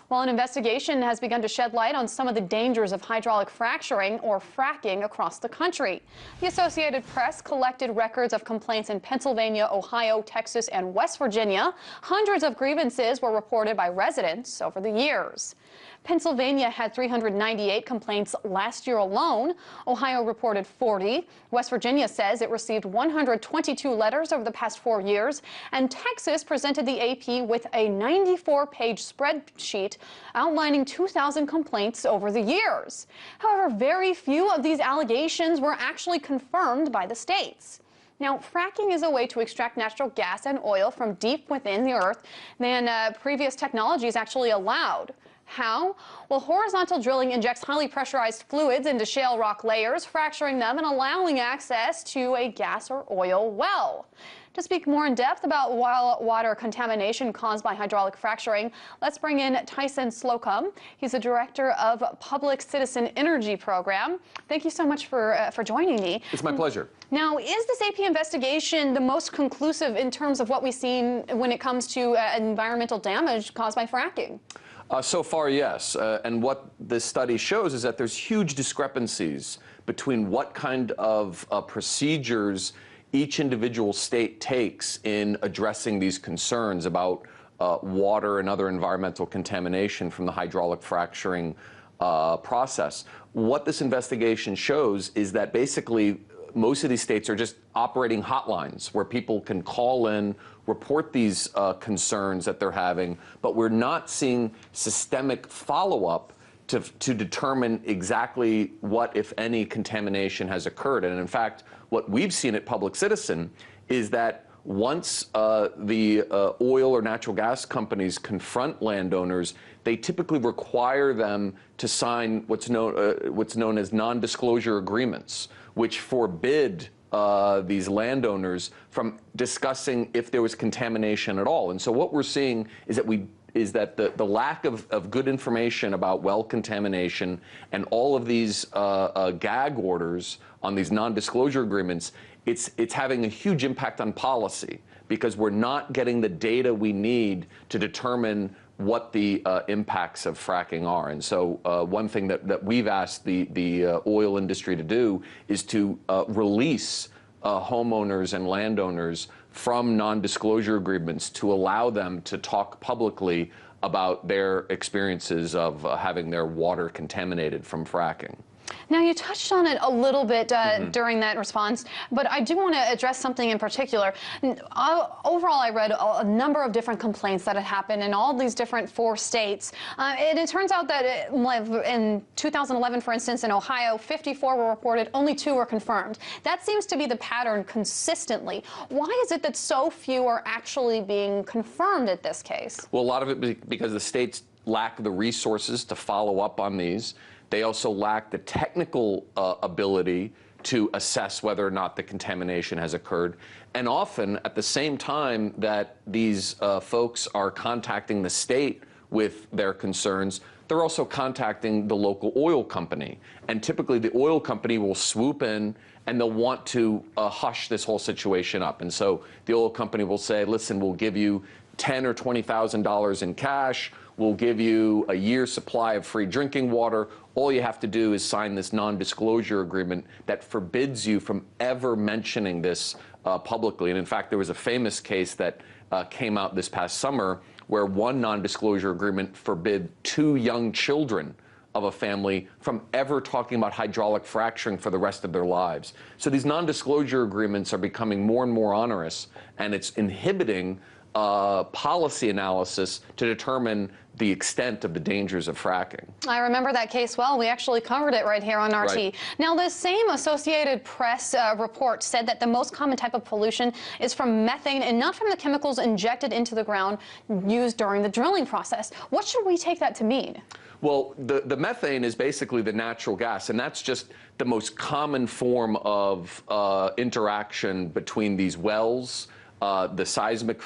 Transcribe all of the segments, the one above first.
Well, an investigation has begun to shed light on some of the dangers of hydraulic fracturing or fracking across the country. The Associated Press collected records of complaints in Pennsylvania, Ohio, Texas, and West Virginia. Hundreds of grievances were reported by residents over the years. Pennsylvania had 398 complaints last year alone. Ohio reported 40. West Virginia says it received 122 letters over the past 4 years. And Texas presented the AP with a 94-page spreadsheet outlining 2,000 complaints over the years. However, very few of these allegations were actually confirmed by the states. Now, fracking is a way to extract natural gas and oil from deep within the earth than previous technologies actually allowed. How? Well, horizontal drilling injects highly pressurized fluids into shale rock layers, fracturing them and allowing access to a gas or oil well. To speak more in depth about water contamination caused by hydraulic fracturing, let's bring in Tyson Slocum. He's the director of Public Citizen Energy Program. Thank you so much for joining me. It's my pleasure. Now, is this AP investigation the most conclusive in terms of what we've seen when it comes to environmental damage caused by fracking? So far, yes. And what this study shows is that there's huge discrepancies between what kind of procedures each individual state takes in addressing these concerns about water and other environmental contamination from the hydraulic fracturing process. What this investigation shows is that basically most of these states are just operating hotlines where people can call in, report these concerns that they're having, but we're not seeing systemic follow-up to determine exactly what, if any, contamination has occurred. And in fact, what we've seen at Public Citizen is that once the oil or natural gas companies confront landowners, they typically require them to sign what's known as non-disclosure agreements, which forbid these landowners from discussing if there was contamination at all. And so what we're seeing is that the lack of good information about well contamination and all of these gag orders on these non-disclosure agreements, it's having a huge impact on policy because we're not getting the data we need to determine what the impacts of fracking are. And so one thing that we've asked the oil industry to do is to release homeowners and landowners from non-disclosure agreements to allow them to talk publicly about their experiences of having their water contaminated from fracking. Now, you touched on it a little bit during that response, but I do want to address something in particular. Overall, I read a number of different complaints that had happened in all these different 4 states. And it turns out that in 2011, for instance, in Ohio, 54 were reported, only 2 were confirmed. That seems to be the pattern consistently. Why is it that so few are actually being confirmed in this case? Well, a lot of it because the states lack the resources to follow up on these. They also lack the technical ability to assess whether or not the contamination has occurred. And often, at the same time that these folks are contacting the state with their concerns, they're also contacting the local oil company. And typically, the oil company will swoop in and they'll want to hush this whole situation up. And so the oil company will say, listen, we'll give you $10,000 or $20,000 in cash. We'll give you a year's supply of free drinking water. All you have to do is sign this non-disclosure agreement that forbids you from ever mentioning this publicly. And in fact, there was a famous case that came out this past summer where one non-disclosure agreement forbid 2 young children of a family from ever talking about hydraulic fracturing for the rest of their lives. So these non-disclosure agreements are becoming more and more onerous, and it's inhibiting policy analysis to determine the extent of the dangers of fracking. I remember that case well. We actually covered it right here on RT. Right. Now, the same Associated Press report said that the most common type of pollution is from methane and not from the chemicals injected into the ground used during the drilling process. What should we take that to mean? Well, the methane is basically the natural gas, and that's just the most common form of interaction between these wells, the seismic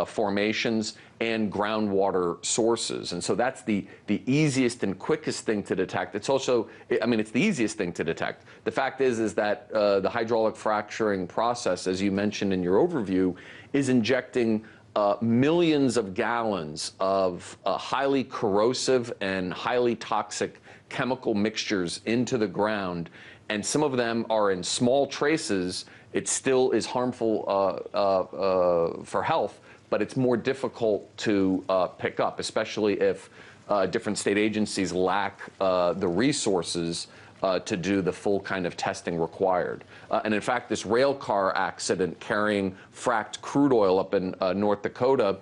formations, and groundwater sources. And so that's the easiest and quickest thing to detect. It's also, I mean, it's the easiest thing to detect. The fact is that the hydraulic fracturing process, as you mentioned in your overview, is injecting millions of gallons of highly corrosive and highly toxic chemical mixtures into the ground, and some of them are in small traces. It still is harmful for health, but it's more difficult to pick up, especially if different state agencies lack the resources to do the full kind of testing required. And in fact, this rail car accident carrying fracked crude oil up in North Dakota,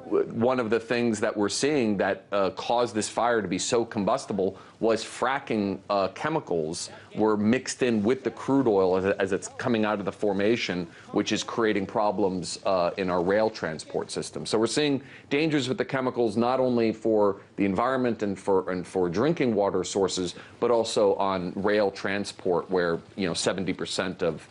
one of the things that we're seeing that caused this fire to be so combustible was fracking chemicals were mixed in with the crude oil as it's coming out of the formation, which is creating problems in our rail transport system. So we're seeing dangers with the chemicals not only for the environment and for drinking water sources, but also on rail transport, where 70% of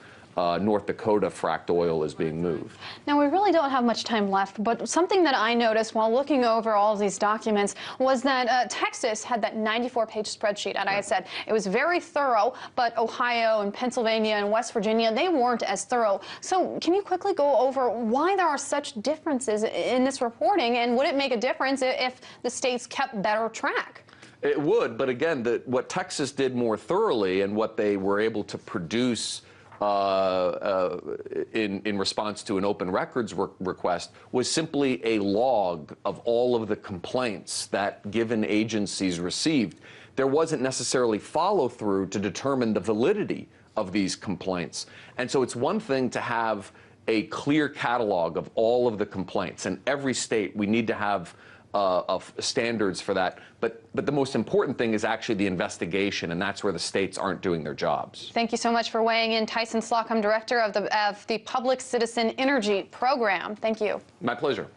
North Dakota fracked oil is being moved. Now, we really don't have much time left, but something that I noticed while looking over all of these documents was that Texas had that 94-page spreadsheet, and I said it was very thorough, but Ohio and Pennsylvania and West Virginia, they weren't as thorough. So can you quickly go over why there are such differences in this reporting, and would it make a difference if the states kept better track? It would, but again, what Texas did more thoroughly and what they were able to produce in response to an open records request was simply a log of all of the complaints that given agencies received. There wasn't necessarily follow through to determine the validity of these complaints. And so it's one thing to have a clear catalog of all of the complaints, and every state we need to have of standards for that. But the most important thing is actually the investigation, and that's where the states aren't doing their jobs. Thank you so much for weighing in. Tyson Slocum, director of the Public Citizen Energy Program. Thank you. My pleasure.